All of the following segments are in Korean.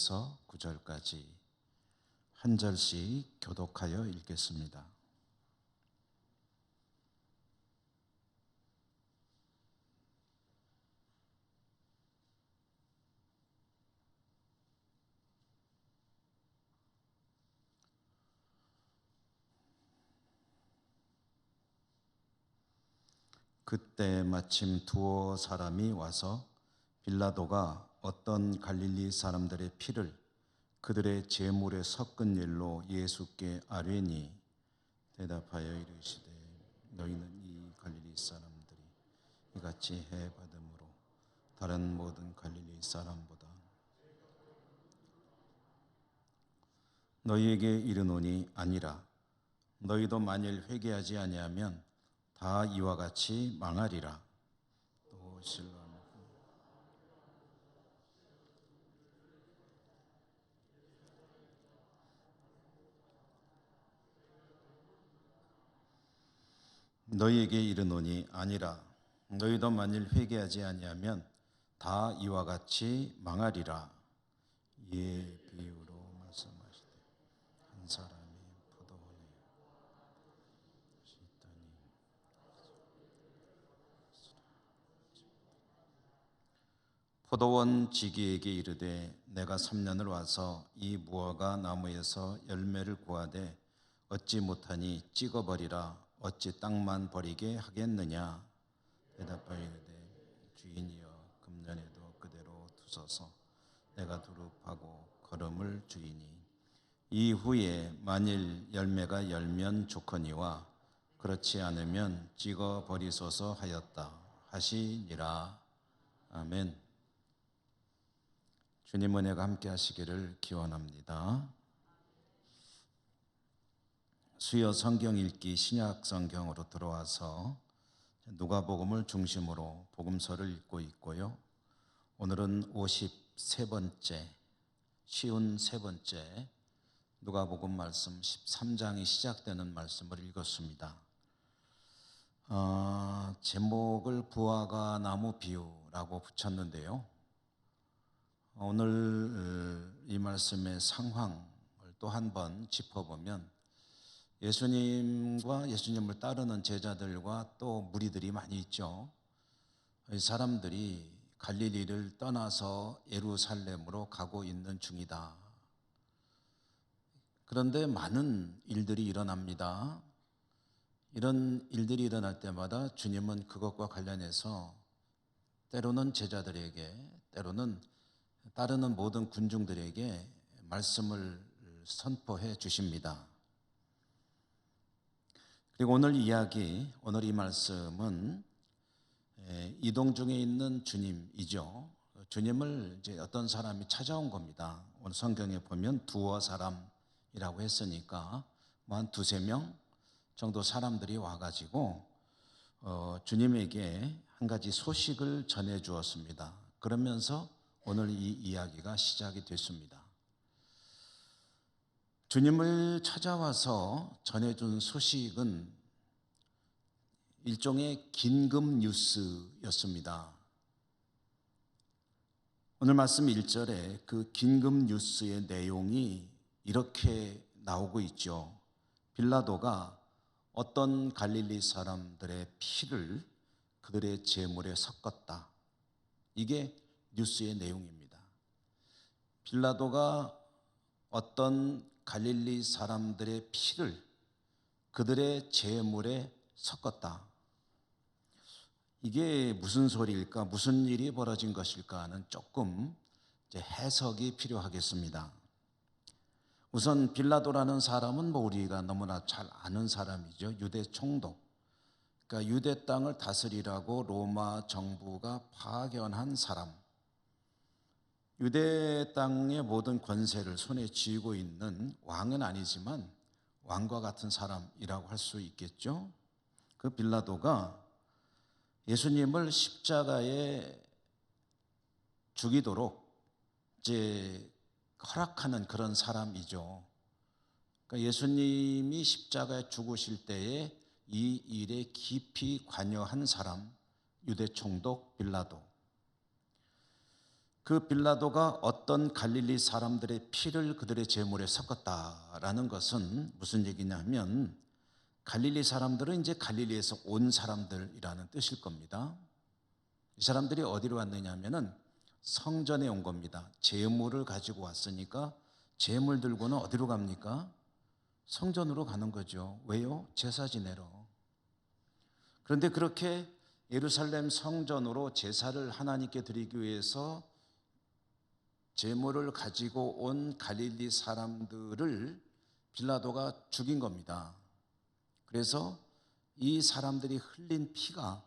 1절에서 9절까지 한 절씩 교독하여 읽겠습니다. 그때 마침 두어 사람이 와서 빌라도가 어떤 갈릴리 사람들의 피를 그들의 제물에 섞은 일로 예수께 아뢰니 대답하여 이르시되 너희는 이 갈릴리 사람들이 이같이 해받음으로 다른 모든 갈릴리 사람보다 너희에게 이르노니 아니라 너희도 만일 회개하지 아니하면 다 이와 같이 망하리라. 또 실로 너희에게 이르노니 아니라 너희도 만일 회개하지 아니하면 다 이와 같이 망하리라. 이에 비유로 말씀하시되 한 사람이 포도원에 있더니 포도원 지기에게 이르되 내가 3년을 와서 이 무화과 나무에서 열매를 구하되 얻지 못하니 찍어버리라. 어찌 땅만 버리게 하겠느냐. 대답하여 이르되 주인이여 금년에도 그대로 두소서. 내가 두릅하고 걸음을 주이니 이후에 만일 열매가 열면 좋거니와 그렇지 않으면 찍어버리소서 하였다 하시니라. 아멘. 주님 은혜가 함께 하시기를 기원합니다. 수요 성경 읽기 신약 성경으로 들어와서 누가복음을 중심으로 복음서를 읽고 있고요. 오늘은 53번째, 쉬운 세 번째 누가복음 말씀 13장이 시작되는 말씀을 읽었습니다. 제목을 부화과 나무 비유라고 붙였는데요. 오늘 이 말씀의 상황을 또 한 번 짚어보면 예수님과 예수님을 따르는 제자들과 또 무리들이 많이 있죠. 이 사람들이 갈릴리를 떠나서 예루살렘으로 가고 있는 중이다. 그런데 많은 일들이 일어납니다. 이런 일들이 일어날 때마다 주님은 그것과 관련해서 때로는 제자들에게, 때로는 따르는 모든 군중들에게 말씀을 선포해 주십니다. 그리고 오늘 이야기, 오늘 이 말씀은 이동 중에 있는 주님이죠. 주님을 이제 어떤 사람이 찾아온 겁니다. 오늘 성경에 보면 두어 사람이라고 했으니까 뭐 한 두세 명 정도 사람들이 와가지고 주님에게 한 가지 소식을 전해 주었습니다. 그러면서 오늘 이 이야기가 시작이 됐습니다. 주님을 찾아와서 전해준 소식은 일종의 긴급 뉴스였습니다. 오늘 말씀 1절에 그 긴급 뉴스의 내용이 이렇게 나오고 있죠. 빌라도가 어떤 갈릴리 사람들의 피를 그들의 제물에 섞었다. 이게 뉴스의 내용입니다. 빌라도가 어떤 갈릴리 사람들의 피를 그들의 제물에 섞었다. 이게 무슨 소리일까? 무슨 일이 벌어진 것일까 하는 조금 해석이 필요하겠습니다. 우선 빌라도라는 사람은 뭐 우리가 너무나 잘 아는 사람이죠. 유대 총독. 그러니까 유대 땅을 다스리라고 로마 정부가 파견한 사람. 유대 땅의 모든 권세를 손에 쥐고 있는 왕은 아니지만 왕과 같은 사람이라고 할 수 있겠죠. 그 빌라도가 예수님을 십자가에 죽이도록 이제 허락하는 그런 사람이죠. 그러니까 예수님이 십자가에 죽으실 때에 이 일에 깊이 관여한 사람, 유대 총독 빌라도. 그 빌라도가 어떤 갈릴리 사람들의 피를 그들의 제물에 섞었다라는 것은 무슨 얘기냐면 갈릴리 사람들은 이제 갈릴리에서 온 사람들이라는 뜻일 겁니다. 이 사람들이 어디로 왔느냐 하면은 성전에 온 겁니다. 제물을 가지고 왔으니까 제물 들고는 어디로 갑니까? 성전으로 가는 거죠. 왜요? 제사 지내러. 그런데 그렇게 예루살렘 성전으로 제사를 하나님께 드리기 위해서 제물을 가지고 온 갈릴리 사람들을 빌라도가 죽인 겁니다. 그래서 이 사람들이 흘린 피가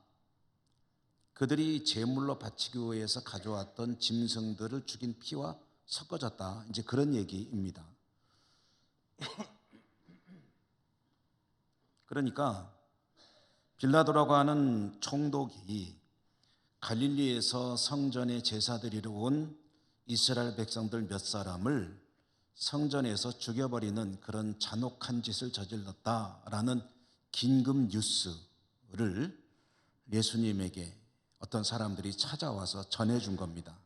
그들이 제물로 바치기 위해서 가져왔던 짐승들을 죽인 피와 섞어졌다. 이제 그런 얘기입니다. 그러니까 빌라도라고 하는 총독이 갈릴리에서 성전에 제사 드리러 온 이스라엘 백성들 몇 사람을 성전에서 죽여버리는 그런 잔혹한 짓을 저질렀다라는 긴급 뉴스를 예수님에게 어떤 사람들이 찾아와서 전해준 겁니다.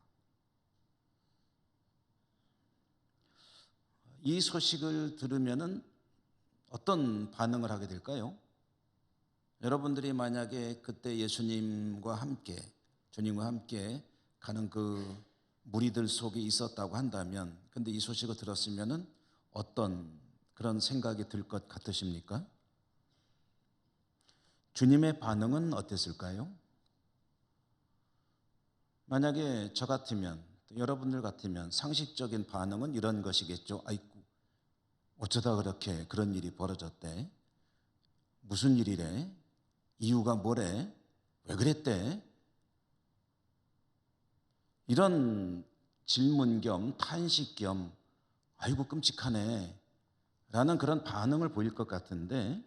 이 소식을 들으면은 어떤 반응을 하게 될까요? 여러분들이 만약에 그때 주님과 함께 가는 그 무리들 속에 있었다고 한다면, 근데 이 소식을 들었으면은 어떤 그런 생각이 들 것 같으십니까? 주님의 반응은 어땠을까요? 만약에 저 같으면, 여러분들 같으면 상식적인 반응은 이런 것이겠죠. 아이고, 어쩌다 그렇게 그런 일이 벌어졌대? 무슨 일이래? 이유가 뭐래? 왜 그랬대? 이런 질문 겸 탄식 겸 아이고 끔찍하네 라는 그런 반응을 보일 것 같은데,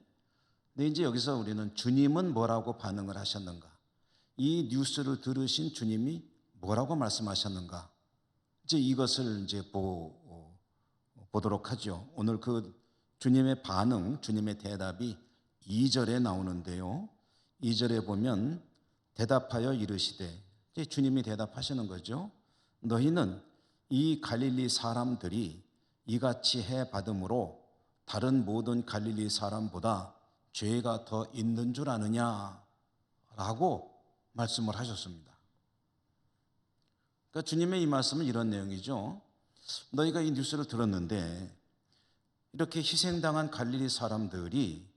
근데 이제 여기서 우리는 주님은 뭐라고 반응을 하셨는가, 이 뉴스를 들으신 주님이 뭐라고 말씀하셨는가, 이제 이것을 이제 보도록 하죠. 오늘 그 주님의 반응, 주님의 대답이 2절에 나오는데요. 2절에 보면 대답하여 이르시되, 이제 주님이 대답하시는 거죠. 너희는 이 갈릴리 사람들이 이같이 해 받음으로 다른 모든 갈릴리 사람보다 죄가 더 있는 줄 아느냐 라고 말씀을 하셨습니다. 그러니까 주님의 이 말씀은 이런 내용이죠. 너희가 이 뉴스를 들었는데 이렇게 희생당한 갈릴리 사람들이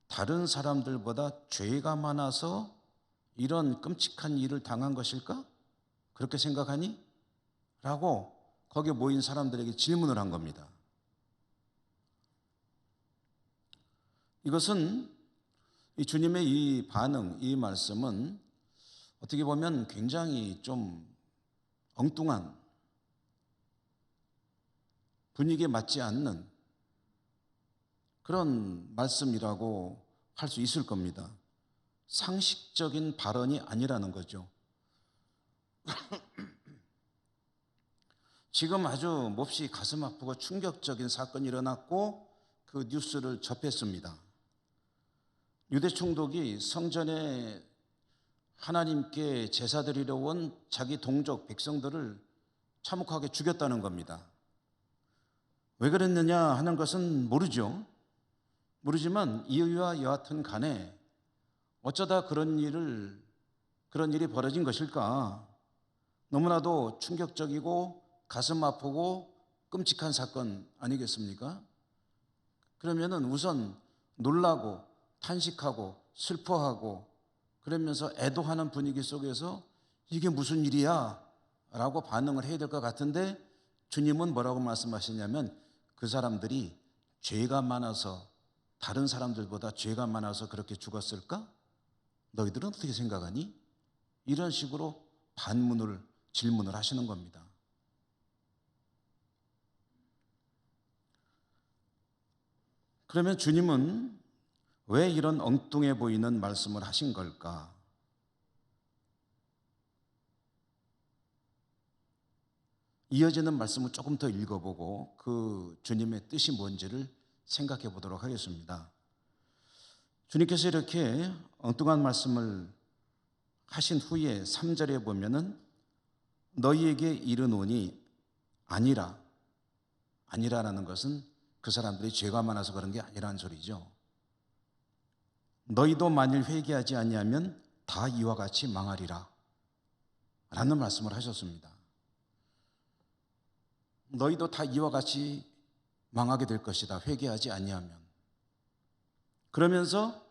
다른 사람들보다 죄가 많아서 이런 끔찍한 일을 당한 것일까? 그렇게 생각하니? 라고 거기에 모인 사람들에게 질문을 한 겁니다. 이것은 이 주님의 이 반응, 이 말씀은 어떻게 보면 굉장히 좀 엉뚱한, 분위기에 맞지 않는 그런 말씀이라고 할 수 있을 겁니다. 상식적인 발언이 아니라는 거죠. 지금 아주 몹시 가슴 아프고 충격적인 사건이 일어났고 그 뉴스를 접했습니다. 유대 총독이 성전에 하나님께 제사 드리러 온 자기 동족 백성들을 참혹하게 죽였다는 겁니다. 왜 그랬느냐 하는 것은 모르지만 이유와 여하튼 간에 어쩌다 그런 일이 벌어진 것일까? 너무나도 충격적이고 가슴 아프고 끔찍한 사건 아니겠습니까? 그러면은 우선 놀라고 탄식하고 슬퍼하고 그러면서 애도하는 분위기 속에서 이게 무슨 일이야? 라고 반응을 해야 될 것 같은데, 주님은 뭐라고 말씀하시냐면 그 사람들이 죄가 많아서, 다른 사람들보다 죄가 많아서 그렇게 죽었을까? 너희들은 어떻게 생각하니? 이런 식으로 질문을 하시는 겁니다. 그러면 주님은 왜 이런 엉뚱해 보이는 말씀을 하신 걸까? 이어지는 말씀을 조금 더 읽어보고 그 주님의 뜻이 뭔지를 생각해 보도록 하겠습니다. 주님께서 이렇게 엉뚱한 말씀을 하신 후에 3절에 보면은 너희에게 이르노니 아니라라는 것은 그 사람들이 죄가 많아서 그런 게 아니라는 소리죠. 너희도 만일 회개하지 아니하면 다 이와 같이 망하리라 라는 말씀을 하셨습니다. 너희도 다 이와 같이 망하게 될 것이다, 회개하지 아니하면. 그러면서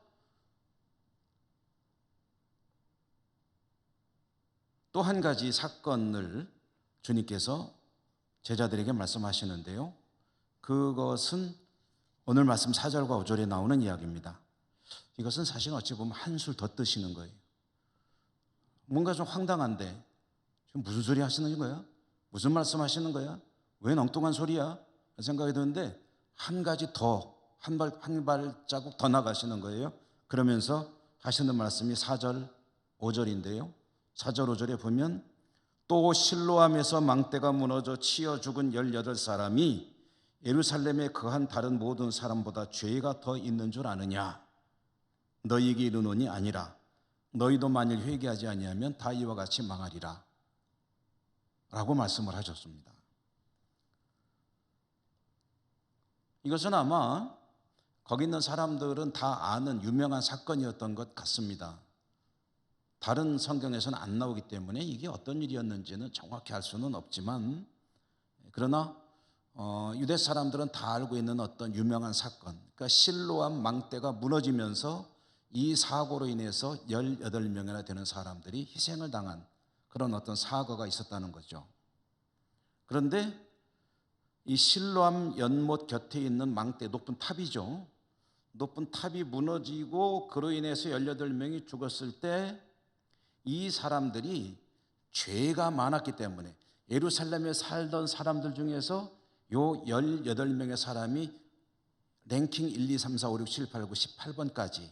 또 한 가지 사건을 주님께서 제자들에게 말씀하시는데요, 그것은 오늘 말씀 4절과 5절에 나오는 이야기입니다. 이것은 사실 어찌 보면 한술 더 뜨시는 거예요. 뭔가 좀 황당한데 지금 무슨 소리 하시는 거야? 무슨 말씀 하시는 거야? 왜 엉뚱한 소리야? 생각이 드는데 한 가지 더, 한 발자국 더 나가시는 거예요. 그러면서 하시는 말씀이 4절, 5절인데요. 4절, 5절에 보면 또 실로암에서 망대가 무너져 치여 죽은 18사람이 예루살렘에 거한 다른 모든 사람보다 죄가 더 있는 줄 아느냐? 너희에게 이르노니 아니라. 너희도 만일 회개하지 아니하면 다 이와 같이 망하리라 라고 말씀을 하셨습니다. 이것은 아마 거기 있는 사람들은 다 아는 유명한 사건이었던 것 같습니다. 다른 성경에서는 안 나오기 때문에 이게 어떤 일이었는지는 정확히 알 수는 없지만, 그러나 유대 사람들은 다 알고 있는 어떤 유명한 사건, 그러니까 실로암 망대가 무너지면서 이 사고로 인해서 18명이나 되는 사람들이 희생을 당한 그런 어떤 사고가 있었다는 거죠. 그런데 이 실로암 연못 곁에 있는 망대, 높은 탑이죠. 높은 탑이 무너지고 그로 인해서 18명이 죽었을 때 이 사람들이 죄가 많았기 때문에 예루살렘에 살던 사람들 중에서 요 18명의 사람이 랭킹 1, 2, 3, 4, 5, 6, 7, 8, 9, 18번까지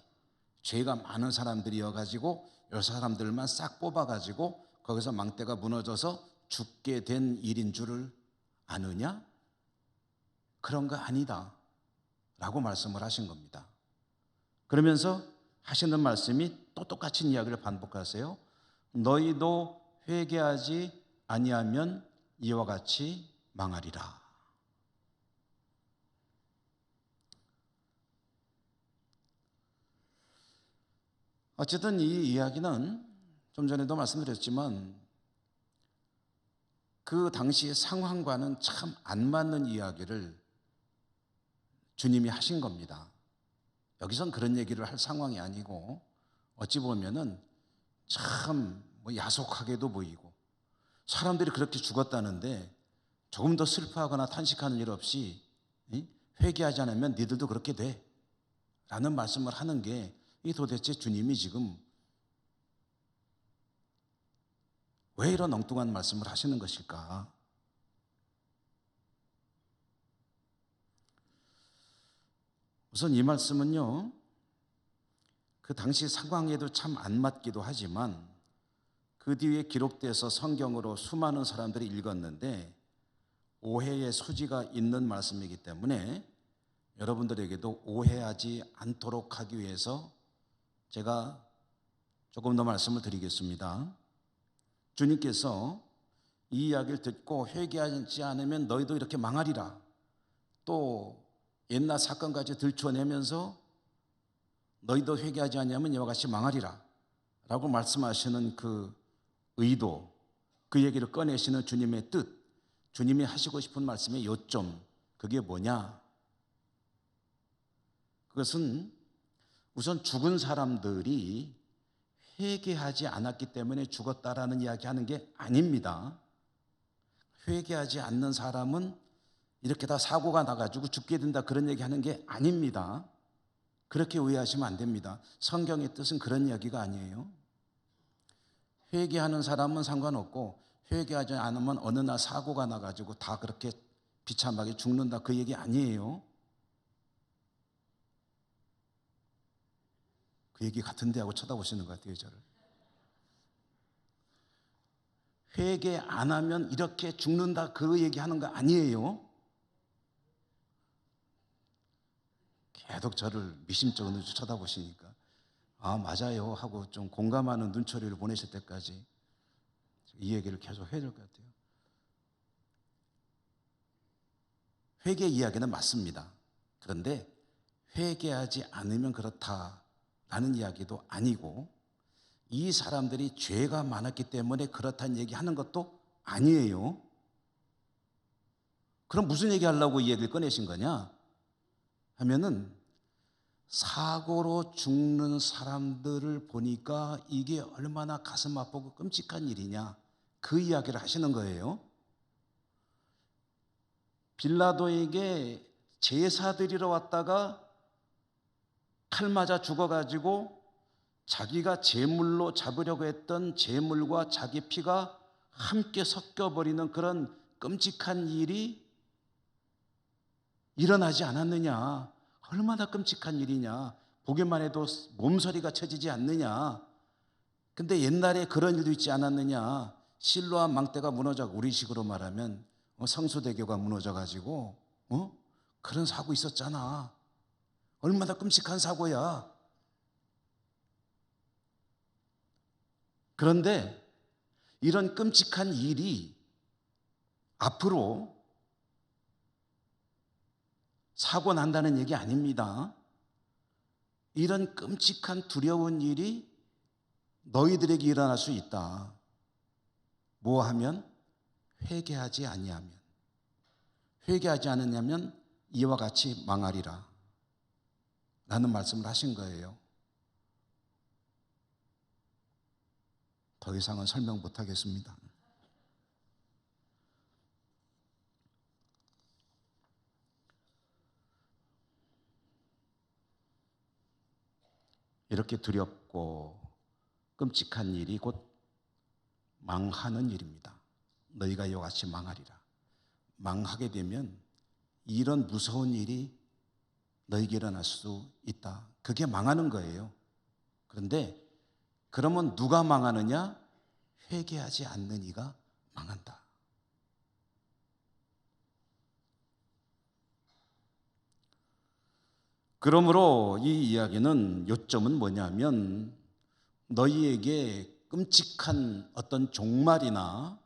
죄가 많은 사람들이어가지고 이 사람들만 싹 뽑아가지고 거기서 망대가 무너져서 죽게 된 일인 줄을 아느냐? 그런 거 아니다 라고 말씀을 하신 겁니다. 그러면서 하시는 말씀이 또 똑같은 이야기를 반복하세요. 너희도 회개하지 아니하면 이와 같이 망하리라. 어쨌든 이 이야기는 좀 전에도 말씀드렸지만 그 당시의 상황과는 참 안 맞는 이야기를 주님이 하신 겁니다. 여기선 그런 얘기를 할 상황이 아니고 어찌 보면은 참 야속하게도 보이고, 사람들이 그렇게 죽었다는데 조금 더 슬퍼하거나 탄식하는 일 없이 회개하지 않으면 니들도 그렇게 돼 라는 말씀을 하는 게, 이 도대체 주님이 지금 왜 이런 엉뚱한 말씀을 하시는 것일까? 우선 이 말씀은요, 그 당시 상황에도 참 안 맞기도 하지만 그 뒤에 기록돼서 성경으로 수많은 사람들이 읽었는데 오해의 소지가 있는 말씀이기 때문에 여러분들에게도 오해하지 않도록 하기 위해서 제가 조금 더 말씀을 드리겠습니다. 주님께서 이 이야기를 듣고 회개하지 않으면 너희도 이렇게 망하리라, 또 옛날 사건까지 들춰내면서 너희도 회개하지 않으면 이와 같이 망하리라 라고 말씀하시는 그 의도, 그 얘기를 꺼내시는 주님의 뜻, 주님이 하시고 싶은 말씀의 요점, 그게 뭐냐? 그것은 우선 죽은 사람들이 회개하지 않았기 때문에 죽었다라는 이야기하는 게 아닙니다. 회개하지 않는 사람은 이렇게 다 사고가 나가지고 죽게 된다, 그런 얘기하는 게 아닙니다. 그렇게 오해하시면 안 됩니다. 성경의 뜻은 그런 이야기가 아니에요. 회개하는 사람은 상관없고 회개하지 않으면 어느 날 사고가 나가지고 다 그렇게 비참하게 죽는다, 그 얘기 아니에요. 그 얘기 같은데 하고 쳐다보시는 것 같아요, 저를. 회개 안 하면 이렇게 죽는다, 그 얘기하는 거 아니에요. 계속 저를 미심쩍은 쳐다보시니까 아 맞아요 하고 좀 공감하는 눈초리를 보내실 때까지 이 얘기를 계속 해야 될 것 같아요. 회개 이야기는 맞습니다. 그런데 회개하지 않으면 그렇다라는 이야기도 아니고, 이 사람들이 죄가 많았기 때문에 그렇다는 얘기하는 것도 아니에요. 그럼 무슨 얘기하려고 이 얘기를 꺼내신 거냐 하면은, 사고로 죽는 사람들을 보니까 이게 얼마나 가슴 아프고 끔찍한 일이냐, 그 이야기를 하시는 거예요. 빌라도에게 제사 드리러 왔다가 칼 맞아 죽어가지고 자기가 제물로 잡으려고 했던 제물과 자기 피가 함께 섞여버리는 그런 끔찍한 일이 일어나지 않았느냐. 얼마나 끔찍한 일이냐. 보기만 해도 몸서리가 쳐지지 않느냐. 근데 옛날에 그런 일도 있지 않았느냐. 실로암 망대가 무너져, 우리식으로 말하면 성수대교가 무너져가지고 그런 사고 있었잖아. 얼마나 끔찍한 사고야. 그런데 이런 끔찍한 일이 앞으로 사고 난다는 얘기 아닙니다. 이런 끔찍한 두려운 일이 너희들에게 일어날 수 있다. 뭐 하면? 회개하지 아니하면. 회개하지 않느냐면 이와 같이 망하리라 라는 말씀을 하신 거예요. 더 이상은 설명 못 하겠습니다. 이렇게 두렵고 끔찍한 일이 곧 망하는 일입니다. 너희가 이와 같이 망하리라. 망하게 되면 이런 무서운 일이 너희에게 일어날 수 있다. 그게 망하는 거예요. 그런데 그러면 누가 망하느냐? 회개하지 않는 이가 망한다. 그러므로 이 이야기는 요점은 뭐냐면, 너희에게 끔찍한 어떤 종말이나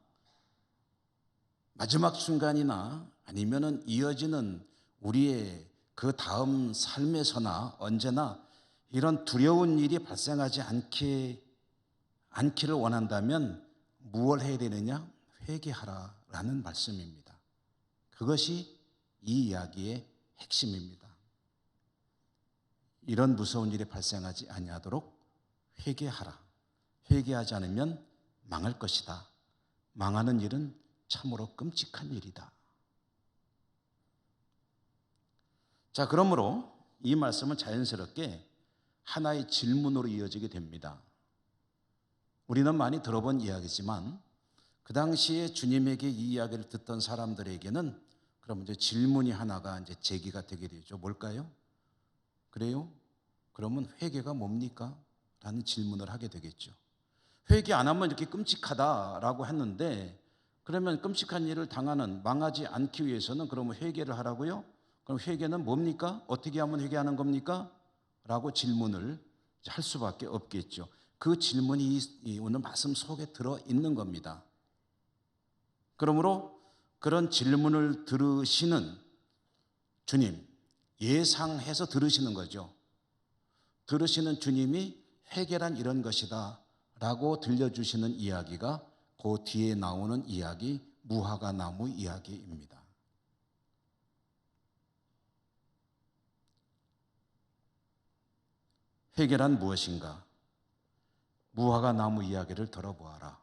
마지막 순간이나 아니면은 이어지는 우리의 그 다음 삶에서나 언제나 이런 두려운 일이 발생하지 않기를 원한다면 무엇을 해야 되느냐? 회개하라라는 말씀입니다. 그것이 이 이야기의 핵심입니다. 이런 무서운 일이 발생하지 아니하도록 회개하라. 회개하지 않으면 망할 것이다. 망하는 일은 참으로 끔찍한 일이다. 자, 그러므로 이 말씀은 자연스럽게 하나의 질문으로 이어지게 됩니다. 우리는 많이 들어본 이야기지만 그 당시에 주님에게 이 이야기를 듣던 사람들에게는 그럼 이제 질문이 하나가 이제 제기가 되게 되죠. 뭘까요? 그래요? 그러면 회개가 뭡니까? 라는 질문을 하게 되겠죠. 회개 안 하면 이렇게 끔찍하다라고 했는데, 그러면 끔찍한 일을 당하는, 망하지 않기 위해서는 그러면 회개를 하라고요? 그럼 회개는 뭡니까? 어떻게 하면 회개하는 겁니까? 라고 질문을 할 수밖에 없겠죠. 그 질문이 오늘 말씀 속에 들어있는 겁니다. 그러므로 그런 질문을 들으시는 주님, 예상해서 들으시는 거죠. 들으시는 주님이 회개란 이런 것이다 라고 들려주시는 이야기가 그 뒤에 나오는 이야기, 무화과 나무 이야기입니다. 회개란 무엇인가? 무화과 나무 이야기를 들어보아라.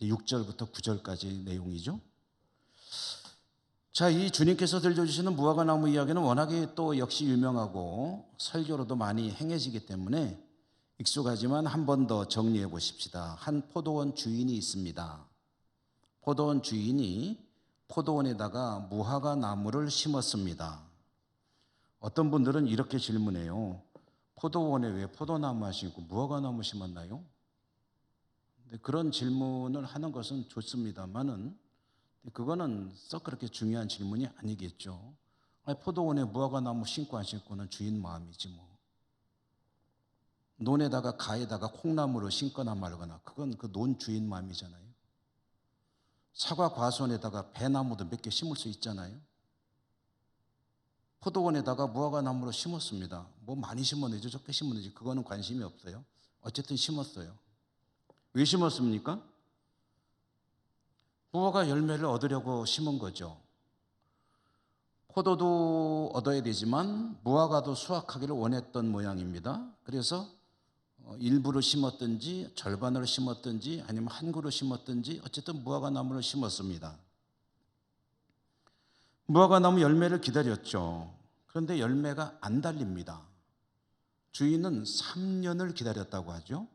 6절부터 9절까지 내용이죠. 자, 이 주님께서 들려주시는 무화과 나무 이야기는 워낙에 또 역시 유명하고 설교로도 많이 행해지기 때문에 익숙하지만 한 번 더 정리해 보십시다. 한 포도원 주인이 있습니다. 포도원 주인이 포도원에다가 무화과 나무를 심었습니다. 어떤 분들은 이렇게 질문해요. 포도원에 왜 포도나무 심고 무화과 나무 심었나요? 그런 질문을 하는 것은 좋습니다만은 그거는 썩 그렇게 중요한 질문이 아니겠죠. 포도원에 무화과 나무 심고 안 심고는 주인 마음이지 뭐. 논에다가 가에다가 콩나물을 심거나 말거나 그건 그 논 주인 마음이잖아요. 사과 과수원에다가 배나무도 몇 개 심을 수 있잖아요. 포도원에다가 무화과 나무를 심었습니다. 뭐 많이 심었는지 적게 심었는지 그거는 관심이 없어요. 어쨌든 심었어요. 왜 심었습니까? 무화과 열매를 얻으려고 심은 거죠. 포도도 얻어야 되지만 무화과도 수확하기를 원했던 모양입니다. 그래서 일부를 심었든지 절반을 심었든지 아니면 한 그루 심었든지 어쨌든 무화과 나무를 심었습니다. 무화과 나무 열매를 기다렸죠. 그런데 열매가 안 달립니다. 주인은 3년을 기다렸다고 하죠.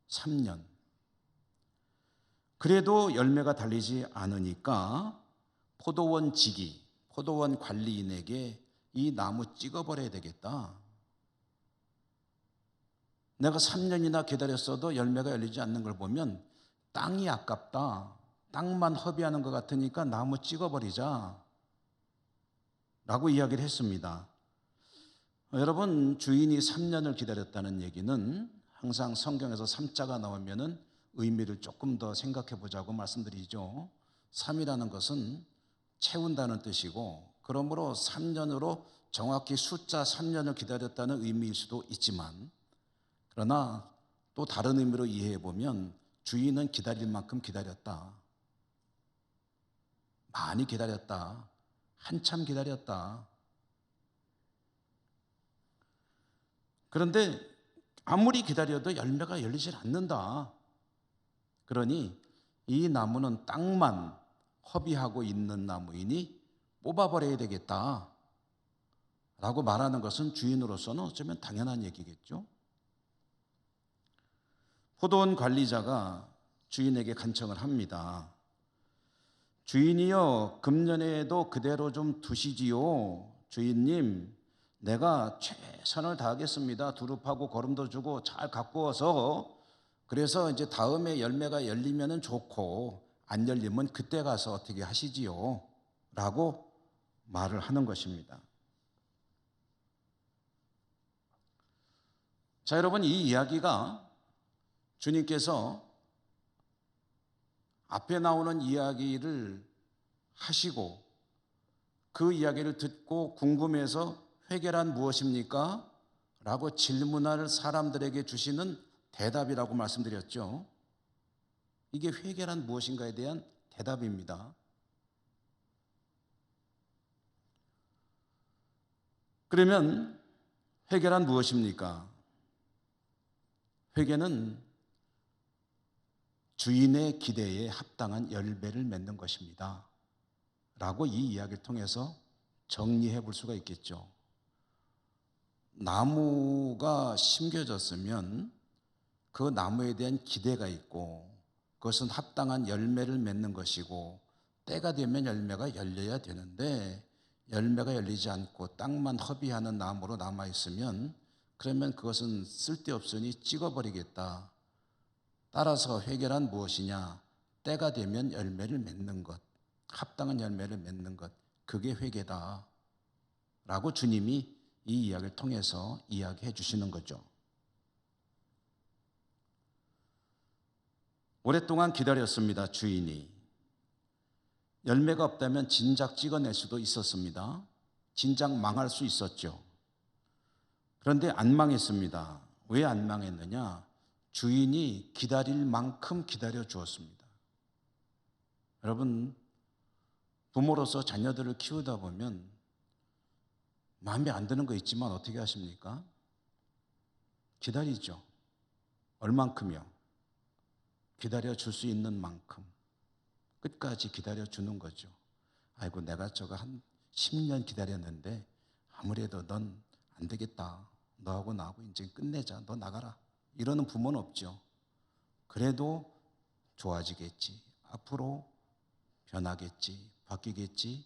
3년. 그래도 열매가 달리지 않으니까 포도원 지기, 포도원 관리인에게 이 나무 찍어버려야 되겠다. 내가 3년이나 기다렸어도 열매가 열리지 않는 걸 보면 땅이 아깝다. 땅만 허비하는 것 같으니까 나무 찍어버리자. 라고 이야기를 했습니다. 여러분, 주인이 3년을 기다렸다는 얘기는 항상 성경에서 3자가 나오면은 의미를 조금 더 생각해 보자고 말씀드리죠. 3이라는 것은 채운다는 뜻이고, 그러므로 3년으로 정확히 숫자 3년을 기다렸다는 의미일 수도 있지만, 그러나 또 다른 의미로 이해해 보면 주인은 기다릴 만큼 기다렸다. 많이 기다렸다. 한참 기다렸다. 그런데 아무리 기다려도 열매가 열리질 않는다. 그러니 이 나무는 땅만 허비하고 있는 나무이니 뽑아버려야 되겠다. 라고 말하는 것은 주인으로서는 어쩌면 당연한 얘기겠죠. 포도원 관리자가 주인에게 간청을 합니다. 주인이여, 금년에도 그대로 좀 두시지요. 주인님, 내가 최선을 다하겠습니다. 두릅하고 거름도 주고 잘 가꾸어서, 그래서 이제 다음에 열매가 열리면 좋고 안 열리면 그때 가서 어떻게 하시지요? 라고 말을 하는 것입니다. 자, 여러분, 이 이야기가 주님께서 앞에 나오는 이야기를 하시고 그 이야기를 듣고 궁금해서 회개란 무엇입니까? 라고 질문할 사람들에게 주시는 대답이라고 말씀드렸죠. 이게 회개란 무엇인가에 대한 대답입니다. 그러면 회개란 무엇입니까? 회개는 주인의 기대에 합당한 열매를 맺는 것입니다. 라고 이 이야기를 통해서 정리해 볼 수가 있겠죠. 나무가 심겨졌으면 그 나무에 대한 기대가 있고 그것은 합당한 열매를 맺는 것이고 때가 되면 열매가 열려야 되는데 열매가 열리지 않고 땅만 허비하는 나무로 남아있으면 그러면 그것은 쓸데없으니 찍어버리겠다. 따라서 회개란 무엇이냐? 때가 되면 열매를 맺는 것, 합당한 열매를 맺는 것, 그게 회개다. 라고 주님이 이 이야기를 통해서 이야기해 주시는 거죠. 오랫동안 기다렸습니다, 주인이. 열매가 없다면 진작 찍어낼 수도 있었습니다. 진작 망할 수 있었죠. 그런데 안 망했습니다. 왜 안 망했느냐? 주인이 기다릴 만큼 기다려 주었습니다. 여러분, 부모로서 자녀들을 키우다 보면 마음에 안 드는 거 있지만 어떻게 하십니까? 기다리죠. 얼만큼요? 기다려 줄 수 있는 만큼 끝까지 기다려 주는 거죠. 아이고, 내가 저거 한 10년 기다렸는데 아무래도 넌 안 되겠다. 너하고 나하고 이제 끝내자. 너 나가라. 이러는 부모는 없죠. 그래도 좋아지겠지. 앞으로 변하겠지. 바뀌겠지.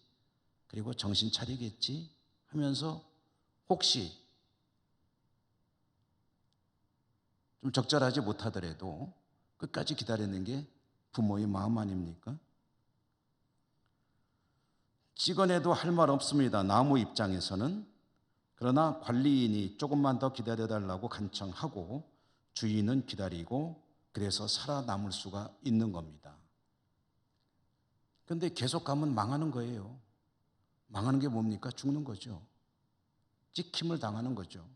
그리고 정신 차리겠지 하면서 혹시 좀 적절하지 못하더라도 끝까지 기다리는 게 부모의 마음 아닙니까? 찍어내도 할 말 없습니다. 나무 입장에서는. 그러나 관리인이 조금만 더 기다려달라고 간청하고 주인은 기다리고 그래서 살아남을 수가 있는 겁니다. 그런데 계속 가면 망하는 거예요. 망하는 게 뭡니까? 죽는 거죠. 찍힘을 당하는 거죠.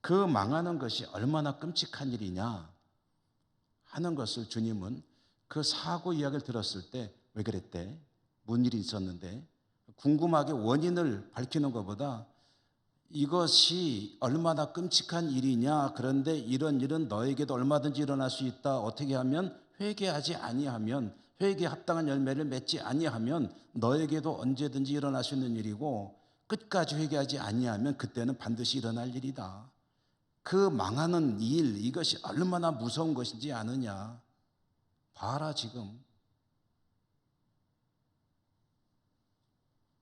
그 망하는 것이 얼마나 끔찍한 일이냐 하는 것을 주님은 그 사고 이야기를 들었을 때 왜 그랬대? 뭔 일이 있었는데? 궁금하게 원인을 밝히는 것보다 이것이 얼마나 끔찍한 일이냐, 그런데 이런 일은 너에게도 얼마든지 일어날 수 있다. 어떻게 하면? 회개하지 아니하면, 회개에 합당한 열매를 맺지 아니하면 너에게도 언제든지 일어날 수 있는 일이고, 끝까지 회개하지 아니하면 그때는 반드시 일어날 일이다. 그 망하는 일, 이것이 얼마나 무서운 것인지 아느냐. 봐라 지금.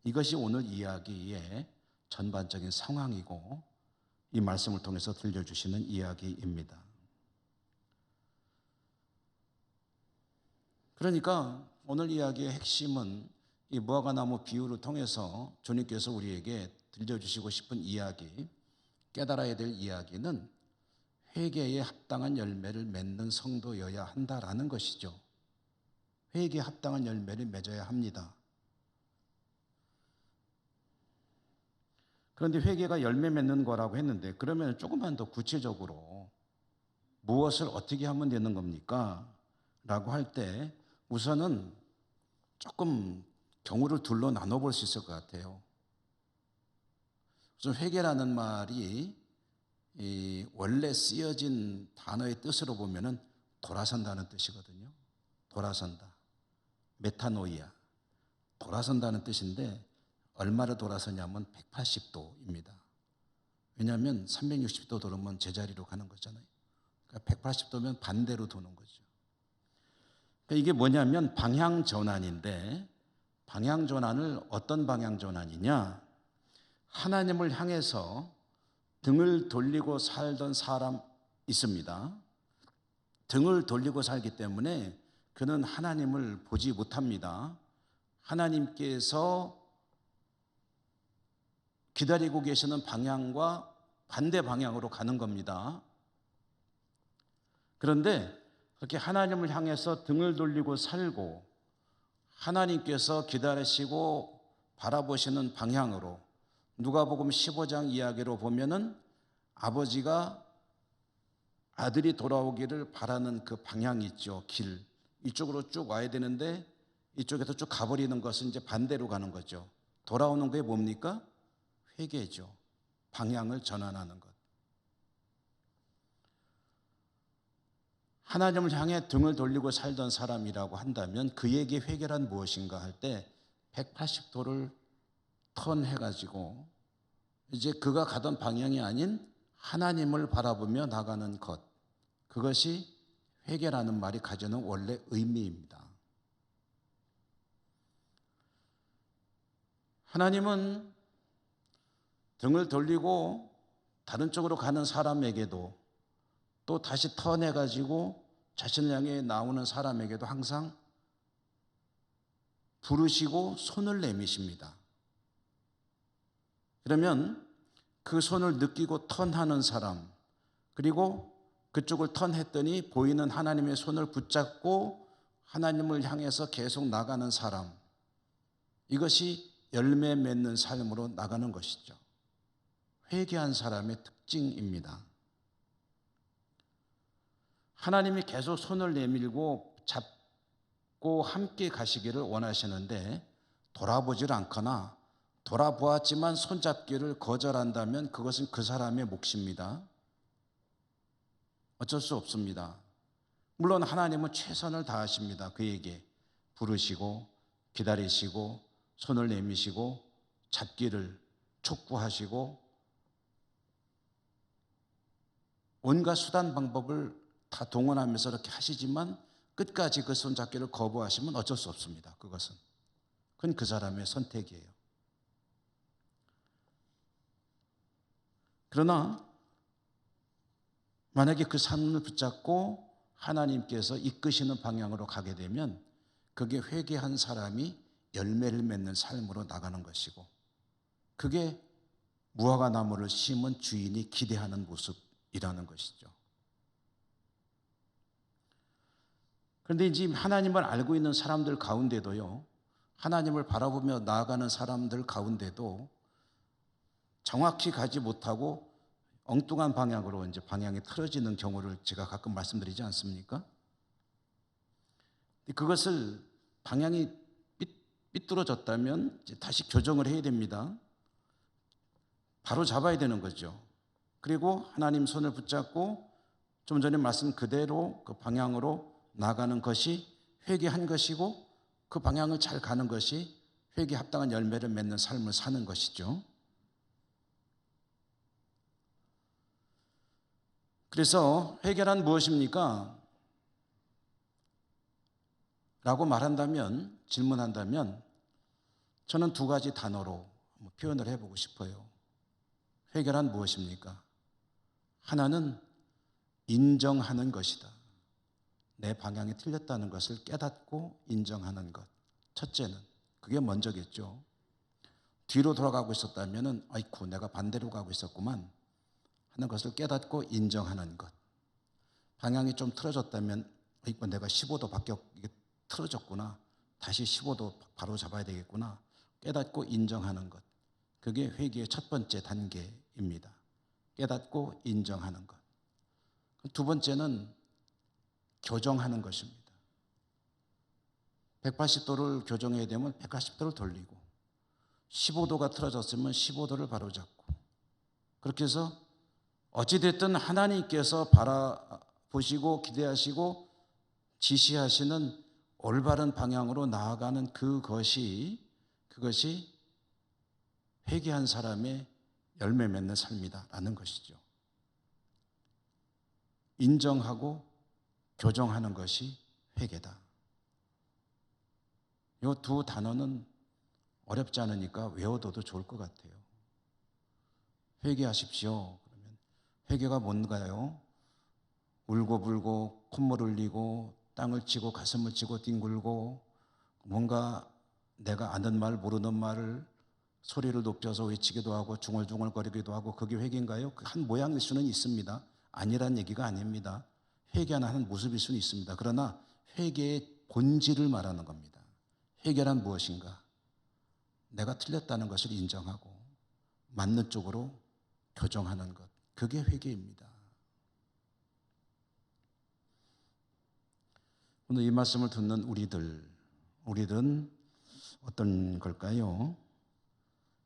이것이 오늘 이야기의 전반적인 상황이고 이 말씀을 통해서 들려주시는 이야기입니다. 그러니까 오늘 이야기의 핵심은 이 무화과나무 비유를 통해서 주님께서 우리에게 들려주시고 싶은 이야기, 깨달아야 될 이야기는 회개에 합당한 열매를 맺는 성도여야 한다라는 것이죠. 회개에 합당한 열매를 맺어야 합니다. 그런데 회개가 열매 맺는 거라고 했는데 그러면 조금만 더 구체적으로 무엇을 어떻게 하면 되는 겁니까? 라고 할 때 우선은 조금 경우를 둘로 나눠볼 수 있을 것 같아요. 우선 회개라는 말이 원래 쓰여진 단어의 뜻으로 보면은 돌아선다는 뜻이거든요. 돌아선다. 메타노이아. 돌아선다는 뜻인데 얼마를 돌아서냐면 180도입니다. 왜냐하면 360도 돌으면 제자리로 가는 거잖아요. 그러니까 180도면 반대로 도는 거죠. 그러니까 이게 뭐냐면 방향 전환인데 방향 전환을 어떤 방향 전환이냐? 하나님을 향해서 등을 돌리고 살던 사람 있습니다. 등을 돌리고 살기 때문에 그는 하나님을 보지 못합니다. 하나님께서 기다리고 계시는 방향과 반대 방향으로 가는 겁니다. 그런데 그렇게 하나님을 향해서 등을 돌리고 살고 하나님께서 기다리시고 바라보시는 방향으로 누가복음 15장 이야기로 보면은 아버지가 아들이 돌아오기를 바라는 그 방향이 있죠. 길. 이쪽으로 쭉 와야 되는데 이쪽에서 쭉 가버리는 것은 이제 반대로 가는 거죠. 돌아오는 게 뭡니까? 회개죠. 방향을 전환하는 것. 하나님을 향해 등을 돌리고 살던 사람이라고 한다면 그에게 회개란 무엇인가 할 때 180도를 턴해가지고 이제 그가 가던 방향이 아닌 하나님을 바라보며 나가는 것. 그것이 회개라는 말이 가지는 원래 의미입니다. 하나님은 등을 돌리고 다른 쪽으로 가는 사람에게도 또 다시 턴해가지고 자신을 향해 나오는 사람에게도 항상 부르시고 손을 내미십니다. 그러면 그 손을 느끼고 턴하는 사람, 그리고 그쪽을 턴했더니 보이는 하나님의 손을 붙잡고 하나님을 향해서 계속 나가는 사람, 이것이 열매 맺는 삶으로 나가는 것이죠. 회개한 사람의 특징입니다. 하나님이 계속 손을 내밀고 잡고 함께 가시기를 원하시는데 돌아보질 않거나 돌아보았지만 손잡기를 거절한다면 그것은 그 사람의 몫입니다. 어쩔 수 없습니다. 물론 하나님은 최선을 다하십니다. 그에게 부르시고 기다리시고 손을 내미시고 잡기를 촉구하시고 온갖 수단 방법을 다 동원하면서 이렇게 하시지만 끝까지 그 손잡기를 거부하시면 어쩔 수 없습니다. 그것은. 그건 그 사람의 선택이에요. 그러나 만약에 그 삶을 붙잡고 하나님께서 이끄시는 방향으로 가게 되면 그게 회개한 사람이 열매를 맺는 삶으로 나가는 것이고 그게 무화과 나무를 심은 주인이 기대하는 모습이라는 것이죠. 그런데 이제 하나님을 알고 있는 사람들 가운데도요, 하나님을 바라보며 나아가는 사람들 가운데도 정확히 가지 못하고 엉뚱한 방향으로 이제 방향이 틀어지는 경우를 제가 가끔 말씀드리지 않습니까? 그것을 방향이 삐뚤어졌다면 이제 다시 교정을 해야 됩니다. 바로 잡아야 되는 거죠. 그리고 하나님 손을 붙잡고 좀 전에 말씀 그대로 그 방향으로 나가는 것이 회개한 것이고, 그 방향을 잘 가는 것이 회개에 합당한 열매를 맺는 삶을 사는 것이죠. 그래서 회개란 무엇입니까? 라고 말한다면, 질문한다면 저는 두 가지 단어로 표현을 해보고 싶어요. 회개란 무엇입니까? 하나는 인정하는 것이다. 내 방향이 틀렸다는 것을 깨닫고 인정하는 것. 첫째는 그게 먼저겠죠. 뒤로 돌아가고 있었다면 아이쿠 내가 반대로 가고 있었구만 하는 것을 깨닫고 인정하는 것. 방향이 좀 틀어졌다면 아이쿠 내가 15도 이게 틀어졌구나. 다시 15도 바로 잡아야 되겠구나. 깨닫고 인정하는 것. 그게 회개의 첫 번째 단계입니다. 깨닫고 인정하는 것. 두 번째는 교정하는 것입니다. 180도를 교정해야 되면 180도를 돌리고, 15도가 틀어졌으면 15도를 바로잡고, 그렇게 해서 어찌됐든 하나님께서 바라보시고 기대하시고 지시하시는 올바른 방향으로 나아가는 그것이 회개한 사람의 열매 맺는 삶이다라는 것이죠. 인정하고 교정하는 것이 회개다. 이 두 단어는 어렵지 않으니까 외워둬도 좋을 것 같아요. 회개하십시오. 그러면 회개가 뭔가요? 울고불고 콧물 흘리고 땅을 치고 가슴을 치고 뒹굴고 뭔가 내가 아는 말 모르는 말을 소리를 높여서 외치기도 하고 중얼중얼거리기도 하고, 그게 회개인가요? 한 모양일 수는 있습니다. 아니란 얘기가 아닙니다. 회개하는 한 모습일 수는 있습니다. 그러나 회개의 본질을 말하는 겁니다. 회개란 무엇인가? 내가 틀렸다는 것을 인정하고 맞는 쪽으로 교정하는 것. 그게 회개입니다. 오늘 이 말씀을 듣는 우리들은 어떤 걸까요?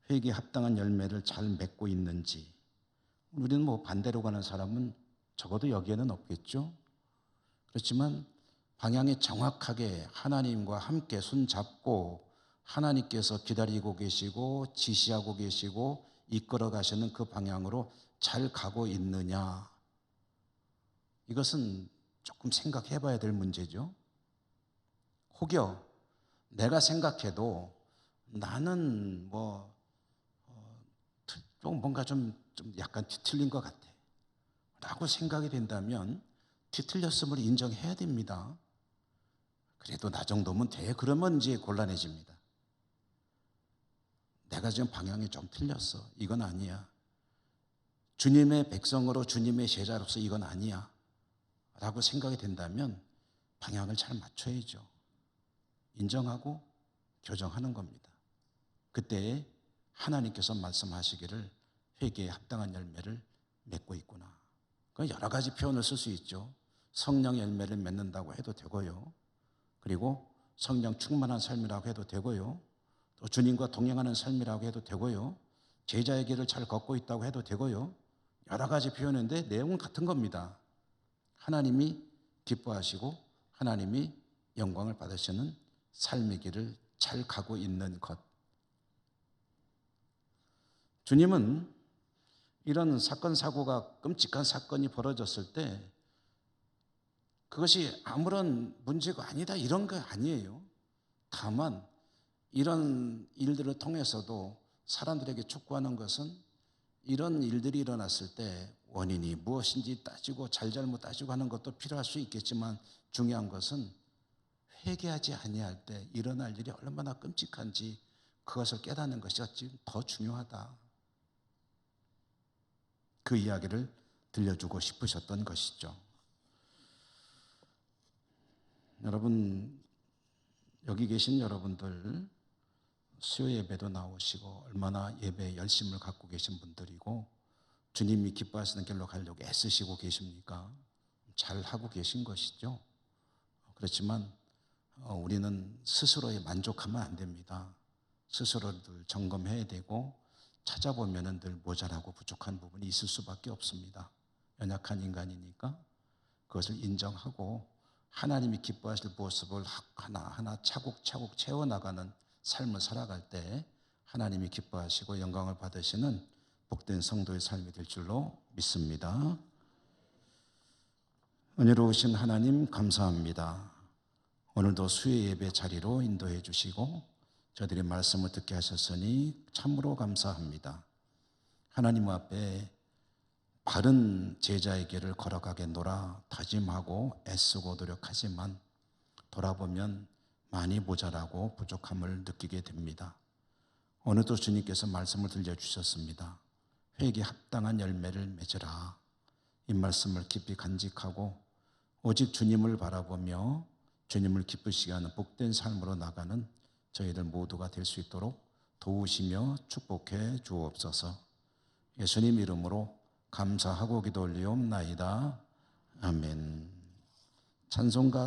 회개에 합당한 열매를 잘 맺고 있는지. 우리는 뭐 반대로 가는 사람은 적어도 여기에는 없겠죠. 그렇지만 방향이 정확하게 하나님과 함께 손잡고 하나님께서 기다리고 계시고 지시하고 계시고 이끌어 가시는 그 방향으로 잘 가고 있느냐. 이것은 조금 생각해 봐야 될 문제죠. 혹여 내가 생각해도 나는 좀 뭔가 좀 약간 뒤틀린 것 같아 라고 생각이 된다면 뒤틀렸음을 인정해야 됩니다. 그래도 나 정도면 돼. 그러면 이제 곤란해집니다. 내가 지금 방향이 좀 틀렸어. 이건 아니야. 주님의 백성으로 주님의 제자로서 이건 아니야 라고 생각이 된다면 방향을 잘 맞춰야죠. 인정하고 교정하는 겁니다. 그때 하나님께서 말씀하시기를 회개에 합당한 열매를 맺고 있구나. 여러 가지 표현을 쓸 수 있죠. 성령 열매를 맺는다고 해도 되고요. 그리고 성령 충만한 삶이라고 해도 되고요. 또 주님과 동행하는 삶이라고 해도 되고요. 제자의 길을 잘 걷고 있다고 해도 되고요. 여러 가지 표현인데 내용은 같은 겁니다. 하나님이 기뻐하시고 하나님이 영광을 받으시는 삶의 길을 잘 가고 있는 것. 주님은 이런 사건, 사고가 끔찍한 사건이 벌어졌을 때 그것이 아무런 문제가 아니다 이런 거 아니에요. 다만 이런 일들을 통해서도 사람들에게 촉구하는 것은 이런 일들이 일어났을 때 원인이 무엇인지 따지고 잘잘못 따지고 하는 것도 필요할 수 있겠지만 중요한 것은 회개하지 아니할 때 일어날 일이 얼마나 끔찍한지 그것을 깨닫는 것이 더 중요하다. 그 이야기를 들려주고 싶으셨던 것이죠. 여러분, 여기 계신 여러분들 수요 예배도 나오시고 얼마나 예배에 열심을 갖고 계신 분들이고 주님이 기뻐하시는 길로 가려고 애쓰시고 계십니까? 잘 하고 계신 것이죠. 그렇지만 우리는 스스로에 만족하면 안 됩니다. 스스로를 점검해야 되고 찾아보면 늘 모자라고 부족한 부분이 있을 수밖에 없습니다. 연약한 인간이니까 그것을 인정하고 하나님이 기뻐하실 모습을 하나하나 차곡차곡 채워나가는 삶을 살아갈 때 하나님이 기뻐하시고 영광을 받으시는 복된 성도의 삶이 될 줄로 믿습니다. 은혜로우신 하나님 감사합니다. 오늘도 수요 예배 자리로 인도해 주시고 저들의 말씀을 듣게 하셨으니 참으로 감사합니다. 하나님 앞에 바른 제자의 길을 걸어가겠노라 다짐하고 애쓰고 노력하지만 돌아보면 많이 모자라고 부족함을 느끼게 됩니다. 오늘도 주님께서 말씀을 들려주셨습니다. 회개에 합당한 열매를 맺으라. 이 말씀을 깊이 간직하고 오직 주님을 바라보며 주님을 기쁘시게 하는 복된 삶으로 나가는 저희들 모두가 될 수 있도록 도우시며 축복해 주옵소서. 예수님 이름으로 감사하고 기도 올리옵나이다. 아멘. 찬송가